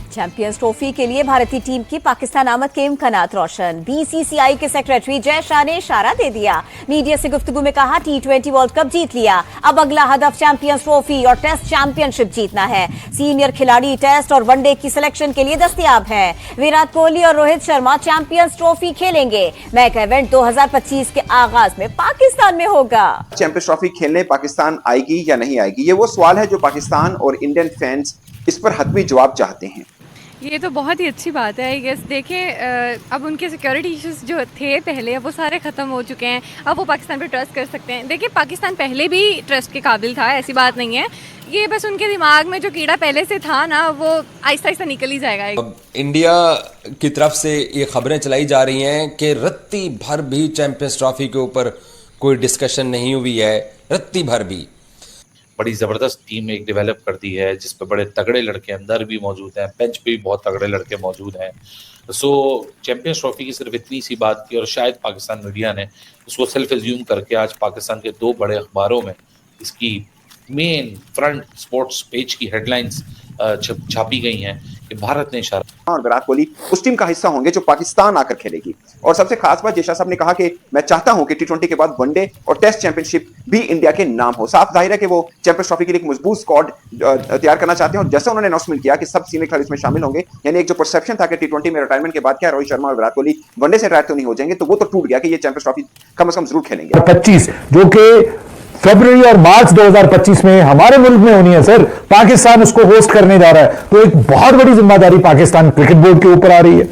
Champions trophy के लिए भारतीय टीम की पाकिस्तान आमद के इम्कानात रोशन। बीसीसीआई के सेक्रेटरी जय शाह ने इशारा दे दिया। मीडिया से गुफ्तगू में कहा, T20 वर्ल्ड कप जीत लिया, अब अगला हदफ चैंपियंस ट्रॉफी और टेस्ट चैंपियनशिप जीतना है। सीनियर खिलाड़ी टेस्ट और वनडे की सिलेक्शन के लिए दस्तयाब है। विराट कोहली और रोहित शर्मा चैंपियंस ट्रॉफी खेलेंगे। मेगा इवेंट 2025 के आगाज में पाकिस्तान में होगा। चैंपियंस ट्रॉफी खेलने पाकिस्तान आएगी या नहीं आएगी, ये वो सवाल है जो पाकिस्तान और इंडियन फैंस इस पर हतमी जवाब चाहते हैं। ये तो बहुत ही अच्छी बात है। आई गेस देखिए, अब उनके सिक्योरिटी इश्यूज जो थे पहले, अब वो सारे ख़त्म हो चुके हैं। अब वो पाकिस्तान पे ट्रस्ट कर सकते हैं। देखिए, पाकिस्तान पहले भी ट्रस्ट के काबिल था, ऐसी बात नहीं है। ये बस उनके दिमाग में जो कीड़ा पहले से था ना, वो आहिस्ता आहिस्ता निकल ही जाएगा। अब इंडिया की तरफ से ये खबरें चलाई जा रही हैं कि रत्ती भर भी चैंपियंस ट्रॉफी के ऊपर कोई डिस्कशन नहीं हुई है। रत्ती भर भी बड़ी ज़बरदस्त टीम एक डेवलप कर दी है, जिस पे बड़े तगड़े लड़के अंदर भी मौजूद हैं, बेंच पे भी बहुत तगड़े लड़के मौजूद हैं। सो चैंपियंस ट्रॉफी की सिर्फ इतनी सी बात थी और शायद पाकिस्तान मीडिया ने उसको सेल्फ एज्यूम करके आज पाकिस्तान के दो बड़े अखबारों में इसकी मेन फ्रंट स्पोर्ट्स पेज की हेडलाइंस छापी गई हैं कि भारत ने इशारा और विराट कोहली उस टीम का हिस्सा होंगे जो पाकिस्तान आकर खेलेगी। और सबसे खास बात, जय शाह साहब ने कहा कि मैं चाहता हूं कि T20 के बाद वनडे और टेस्ट चैंपियनशिप भी इंडिया के नाम हो। साफ जाहिर है कि वो चैंपियंस ट्रॉफी के लिए एक मजबूत स्क्वाड तैयार करना चाहते हैं। और जैसे उन्होंने अनाउंसमेंट किया कि सब सीनियर खिलाड़ी इसमें शामिल होंगे, यानी एक जो परसेप्शन था कि T20 में रिटायरमेंट के बाद क्या रोहित शर्मा और विराट कोहली वनडे से रिटायर तो नहीं हो जाएंगे, तो वो तो टूट गया कि ये चैंपियंस ट्रॉफी कम से कम जरूर खेलेंगे। 25 जो कि फरवरी और मार्च 2025 में हमारे मुल्क में होनी है सर, पाकिस्तान उसको होस्ट करने जा रहा है। तो एक बहुत बड़ी जिम्मेदारी पाकिस्तान क्रिकेट बोर्ड के ऊपर आ रही है।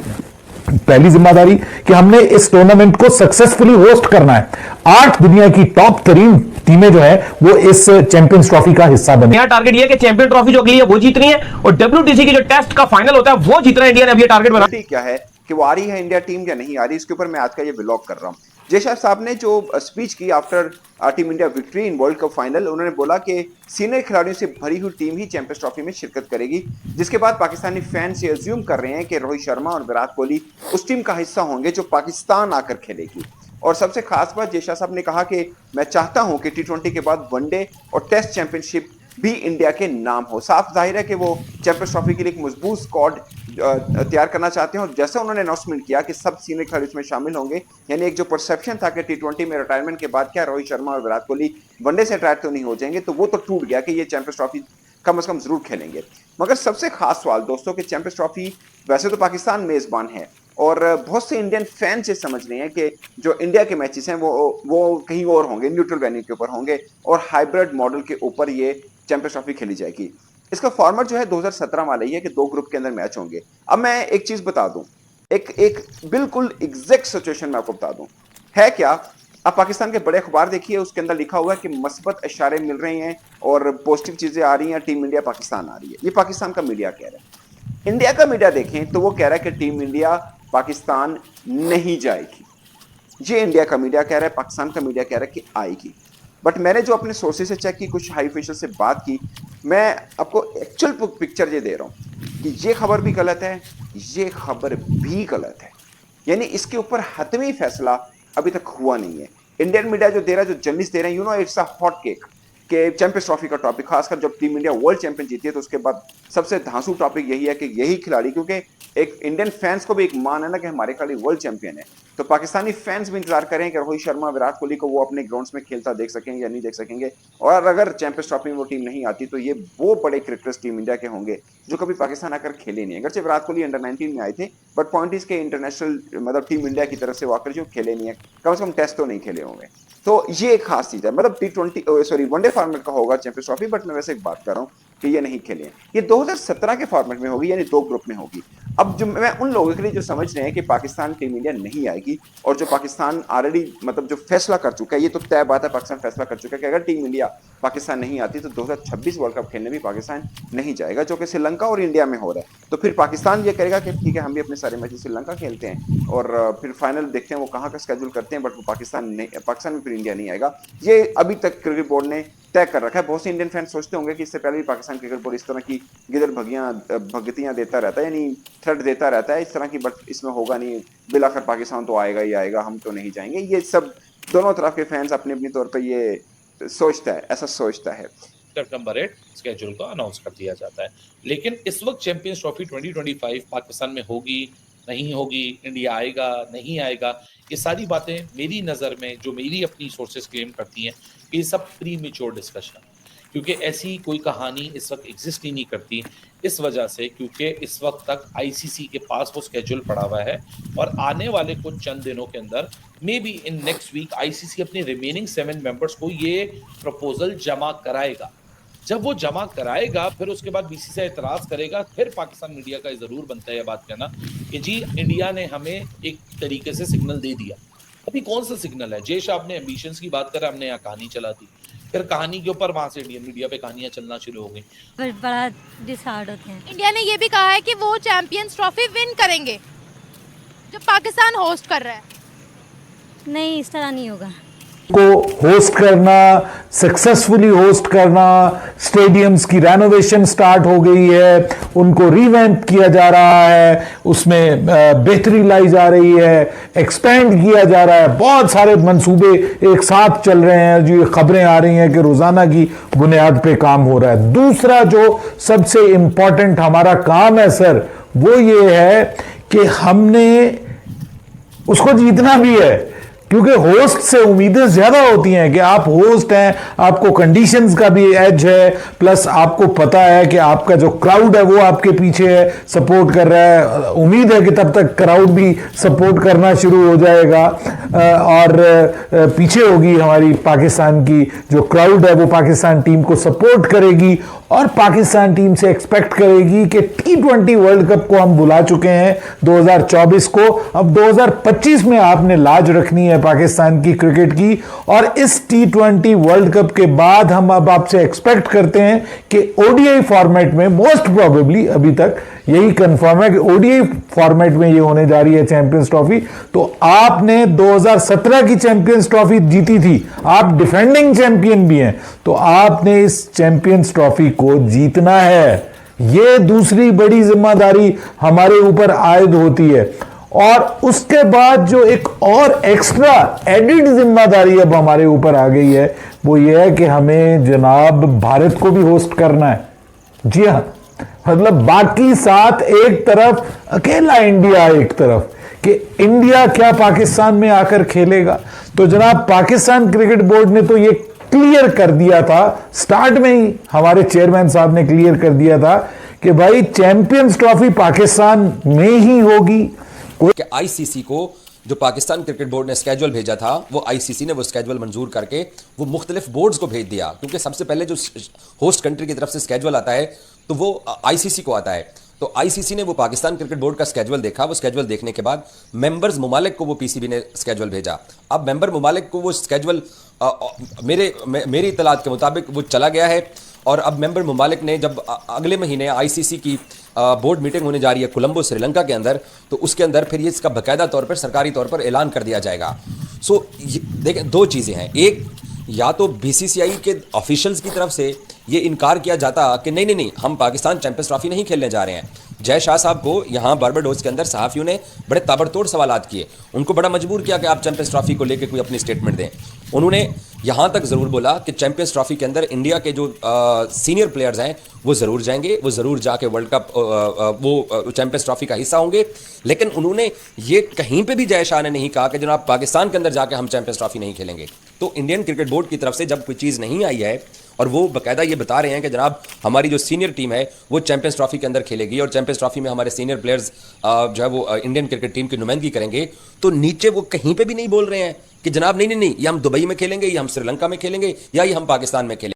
पहली जिम्मेदारी कि हमने इस टूर्नामेंट को सक्सेसफुली होस्ट करना है। 8 दुनिया की टॉप तरीन टीमें जो है वो इस चैंपियंस ट्रॉफी का हिस्सा बने। यहाँ टारगेट ये है कि चैंपियन ट्रॉफी जो अगली है वो जीतनी है और WTC की जो टेस्ट का फाइनल होता है वो जीतना है। इंडिया ने अभी टारगेट बना क्या है कि वो आ रही है इंडिया टीम या नहीं आ रही, इसके ऊपर मैं आज का ये व्लॉग कर रहा हूं। जय शाह साहब ने जो स्पीच की after team India victory in world cup final, उन्होंने बोला कि सीनियर खिलाड़ियों से भरी हुई टीम ही चैंपियंस ट्रॉफी में शिरकत करेगी। जिसके बाद पाकिस्तानी फैंस ये अज्यूम कर रहे हैं कि रोहित शर्मा और विराट कोहली उस टीम का हिस्सा होंगे जो पाकिस्तान आकर खेलेगी। और सबसे खास बात, जय शाह साहब ने कहा कि मैं चाहता हूं कि T20 के बाद वनडे और टेस्ट चैंपियनशिप भी इंडिया के नाम हो। साफ जाहिर है कि वो चैंपियंस ट्रॉफी के लिए एक मजबूत स्क्वाड तैयार करना चाहते हैं। और जैसे उन्होंने अनाउंसमेंट किया कि सब सीनियर खिलाड़ी इसमें शामिल होंगे, यानी एक जो परसेप्शन था कि T20 में रिटायरमेंट के बाद क्या रोहित शर्मा और विराट कोहली वनडे से रिटायर तो नहीं हो जाएंगे, तो वो तो टूट गया कि ये चैंपियंस ट्रॉफी कम से कम जरूर खेलेंगे। मगर सबसे खास सवाल दोस्तों कि चैंपियंस ट्रॉफी वैसे तो पाकिस्तान मेजबान है और बहुत से इंडियन फैंस ये समझ रहे हैं कि जो इंडिया के मैचेस हैं वो कहीं और होंगे, न्यूट्रल वेन्यू के ऊपर होंगे और हाइब्रिड मॉडल के ऊपर ये चैंपियंस ट्रॉफी खेली जाएगी। इसका फॉर्मेट जो है 2017 वाला ही है कि 2 ग्रुप के अंदर मैच होंगे। अब मैं एक चीज बता दूं, एक बिल्कुल एग्जैक्ट सिचुएशन मैं आपको बता दूं है क्या। अब पाकिस्तान के बड़े अखबार देखिए, उसके अंदर लिखा हुआ है कि मस्बत इशारे मिल रहे हैं और पॉजिटिव चीजें आ रही हैं, टीम इंडिया पाकिस्तान आ रही है। ये पाकिस्तान का मीडिया कह रहा है। इंडिया का मीडिया देखें तो वो कह रहा है कि टीम इंडिया पाकिस्तान नहीं जाएगी। ये इंडिया का मीडिया कह रहा है, पाकिस्तान का मीडिया कह रहा है कि आएगी। बट मैंने जो अपने सोर्सेज से चेक की, कुछ हाई ऑफिशियल से बात की, मैं आपको एक्चुअल पिक्चर ये दे रहा हूं कि ये खबर भी गलत है, ये खबर भी गलत है। यानी इसके ऊपर हतमी फैसला अभी तक हुआ नहीं है। इंडियन मीडिया जो दे रहा है, जो जर्नलिस्ट दे रहे हैं, you know it's a hot cake कि चैंपियंस ट्रॉफी का टॉपिक, खासकर जब टीम इंडिया वर्ल्ड चैंपियन जीती है तो उसके बाद सबसे धांसू टॉपिक यही है कि यही खिलाड़ी, क्योंकि एक इंडियन फैंस को भी एक मान है ना कि हमारे खिलाड़ी वर्ल्ड चैंपियन है, तो पाकिस्तानी फैंस भी इंतजार करें कि रोहित शर्मा विराट कोहली को वो अपने ग्राउंड्स में खेलता देख सकेंगे या नहीं देख सकेंगे। और अगर चैंपियंस ट्रॉफी में वो टीम नहीं आती तो ये वो बड़े क्रिकेटर्स टीम इंडिया के होंगे जो कभी पाकिस्तान आकर खेले नहीं। अगरचे विराट कोहली अंडर 19 में आए थे, बट पॉइंट इज के इंटरनेशनल मतलब टीम इंडिया की तरफ से वाकर जो खेले नहीं है, कम से कम टेस्ट तो नहीं खेले होंगे। तो ये एक खास चीज है। मतलब T20 वनडे फॉर्मेट का होगा चैंपियंस ट्रॉफी, बट मैं वैसे एक बात कर रहा हूँ कि ये नहीं खेले। ये 2017 के फॉर्मेट में होगी, यानी 2 ग्रुप में होगी। अब जो मैं उन लोगों के लिए जो समझ रहे हैं कि पाकिस्तान टीम इंडिया नहीं आएगी और जो पाकिस्तान ऑलरेडी मतलब जो फैसला कर चुका है, ये तो तय बात है, पाकिस्तान फैसला कर चुका है कि अगर टीम इंडिया पाकिस्तान नहीं आती तो 2026 वर्ल्ड कप खेलने भी पाकिस्तान नहीं जाएगा, जो कि श्रीलंका और इंडिया में हो रहा है। तो फिर पाकिस्तान ये करेगा कि ठीक है, हम भी अपने सारे मैचेस श्रीलंका खेलते हैं और फिर फाइनल देखते हैं वो कहाँ का स्केड्यूल करते हैं, बट वो पाकिस्तान में फिर इंडिया नहीं आएगा। ये अभी तक क्रिकेट बोर्ड ने तय कर रखा है। बहुत से इंडियन फैंस सोचते होंगे कि इससे पहले भी पाकिस्तान क्रिकेट बोर्ड इस तरह की गिदर भगतियां देता रहता है, यानी थ्रेट देता रहता है इस तरह की, बट इसमें होगा नहीं, बिलाखिर पाकिस्तान तो आएगा ही आएगा, हम तो नहीं जाएंगे। ये सब दोनों तरफ के फैंस अपने अपनी तौर पर ये सोचता है, ऐसा सोचता है। आफ्टर कंबरेट स्केड्यूल को अनाउंस कर दिया जाता है। लेकिन इस वक्त चैंपियंस ट्रॉफी 2025 पाकिस्तान में होगी नहीं होगी, इंडिया आएगा नहीं आएगा, ये सारी बातें मेरी नज़र में, जो मेरी अपनी सोर्सेस क्लेम करती हैं कि ये सब प्री मेच्योर डिस्कशन है, क्योंकि ऐसी कोई कहानी इस वक्त एग्जिस्ट ही नहीं करती। इस वजह से क्योंकि इस वक्त तक आईसीसी के पास वो स्केड्यूल पड़ा हुआ है और आने वाले कुछ चंद दिनों के अंदर maybe in next week ICC अपने रिमेनिंग 7 मेंबर्स को ये प्रपोजल जमा कराएगा। जब वो जमा कराएगा फिर उसके बाद बीसीसीआई एतराज करेगा, फिर पाकिस्तान मीडिया का जरूर बनता है यह बात कहना कि जी इंडिया ने हमें एक तरीके से सिग्नल दे दिया। अभी कौन सा सिग्नल है? जय शाह अपने एम्बिशंस की बात करा, हमने यहाँ कहानी चला दी, फिर कहानी के ऊपर वहां से इंडियन मीडिया पे कहानियां चलना शुरू हो गई। बड़ा डिसाइड होते हैं। इंडिया ने ये भी कहा है कि वो चैंपियंस ट्रॉफी विन करेंगे जो पाकिस्तान होस्ट कर रहा है। नहीं, इस तरह नहीं होगा। को होस्ट करना, सक्सेसफुली होस्ट करना, स्टेडियम्स की रेनोवेशन स्टार्ट हो गई है, उनको रिवैम्प किया जा रहा है, उसमें बेहतरी लाई जा रही है, एक्सपेंड किया जा रहा है, बहुत सारे मंसूबे एक साथ चल रहे हैं। जो ये खबरें आ रही हैं कि रोजाना की बुनियाद पे काम हो रहा है। दूसरा जो सबसे इंपॉर्टेंट हमारा काम है सर, वो ये है कि हमने उसको जीतना भी है, क्योंकि होस्ट से उम्मीदें ज्यादा होती हैं कि आप होस्ट हैं, आपको कंडीशंस का भी एज है, प्लस आपको पता है कि आपका जो क्राउड है वो आपके पीछे है, सपोर्ट कर रहा है। उम्मीद है कि तब तक क्राउड भी सपोर्ट करना शुरू हो जाएगा और पीछे होगी हमारी पाकिस्तान की जो क्राउड है, वो पाकिस्तान टीम को सपोर्ट करेगी और पाकिस्तान टीम से एक्सपेक्ट करेगी कि T20 वर्ल्ड कप को हम बुला चुके हैं 2024 को, अब 2025 में आपने लाज रखनी है पाकिस्तान की क्रिकेट की। और इस T20 वर्ल्ड कप के बाद हम अब आपसे एक्सपेक्ट करते हैं कि ओडीआई फॉर्मेट में, मोस्ट प्रोबेबली अभी तक यही कंफर्म है कि ओडीआई फॉर्मेट में ये होने जा रही है चैंपियंस ट्रॉफी। तो आपने 2017 की चैंपियंस ट्रॉफी जीती थी, आप डिफेंडिंग चैंपियन भी हैं, तो आपने इस चैंपियंस ट्रॉफी को जीतना है। ये दूसरी बड़ी जिम्मेदारी हमारे ऊपर आयद होती है। और उसके बाद जो एक और एक्स्ट्रा एडिड जिम्मेदारी अब हमारे ऊपर आ गई है, वो ये है कि हमें जनाब भारत को भी होस्ट करना है। जी हाँ, मतलब बाकी 7 एक तरफ, अकेला इंडिया एक तरफ, कि इंडिया क्या पाकिस्तान में आकर खेलेगा। तो जनाब पाकिस्तान क्रिकेट बोर्ड ने तो ये क्लियर कर दिया था, स्टार्ट में ही हमारे चेयरमैन साहब ने क्लियर कर दिया था कि भाई चैंपियंस ट्रॉफी पाकिस्तान में ही होगी। कि आईसीसी को जो पाकिस्तान क्रिकेट बोर्ड ने स्केड्यूल भेजा था, वो आईसीसी ने वो स्केड्यूल मंजूर करके वो मुख्तलिफ बोर्ड्स को भेज दिया, क्योंकि सबसे पहले जो होस्ट कंट्री की तरफ से स्केड्यूल आता है तो वो आईसीसी को आता है। तो आईसीसी ने वो पाकिस्तान क्रिकेट बोर्ड का स्केड्यूल देखा, वो स्केड्यूल देखने के बाद मेंबर्स मुमालिक को वो पीसीबी ने स्केड्यूल भेजा। अब मेंबर मुमालिक को वो स्केड्यूल मेरी इतलात के मुताबिक वो चला गया है और अब मेंबर मुमालिक ने जब अगले महीने आईसीसी की बोर्ड मीटिंग होने जा रही है कोलंबो श्रीलंका के अंदर, तो उसके अंदर फिर ये इसका बाकायदा तौर पर सरकारी तौर पर ऐलान कर दिया जाएगा। सो देखें, 2 चीज़ें हैं। एक, या तो बीसीसीआई के ऑफिशियल्स की तरफ से ये इनकार किया जाता कि नहीं नहीं नहीं, हम पाकिस्तान चैंपियंस ट्रॉफी नहीं खेलने जा रहे हैं। जय शाह साहब को यहाँ बारबाडोस के अंदर सहाफ़ियों ने बड़े ताबड़तोड़ सवालात किए, उनको बड़ा मजबूर किया कि आप चैंपियंस ट्रॉफी को लेकर कोई अपनी स्टेटमेंट दें। उन्होंने यहाँ तक ज़रूर बोला कि चैंपियंस ट्रॉफी के अंदर इंडिया के जो सीनियर प्लेयर्स हैं वो ज़रूर जाएंगे, वो ज़रूर जाके वर्ल्ड कप वो चैंपियंस ट्रॉफी का हिस्सा होंगे। लेकिन उन्होंने ये कहीं पे भी जय शाह ने नहीं कहा कि जनाब पाकिस्तान के अंदर जाके हम चैंपियंस ट्रॉफी नहीं खेलेंगे। तो इंडियन क्रिकेट बोर्ड की तरफ से जब कोई चीज़ नहीं आई है और वो बाकायदा ये बता रहे हैं कि जनाब हमारी जो सीनियर टीम है वो चैंपियंस ट्रॉफी के अंदर खेलेगी और चैंपियंस ट्रॉफी में हमारे सीनियर प्लेयर्स जो है वो इंडियन क्रिकेट टीम की नुमाइंदगी करेंगे, तो नीचे वो कहीं पे भी नहीं बोल रहे हैं कि जनाब नहीं नहीं नहीं, ये हम दुबई में खेलेंगे, या हम श्रीलंका में खेलेंगे, या ये हम पाकिस्तान में खेलेंगे।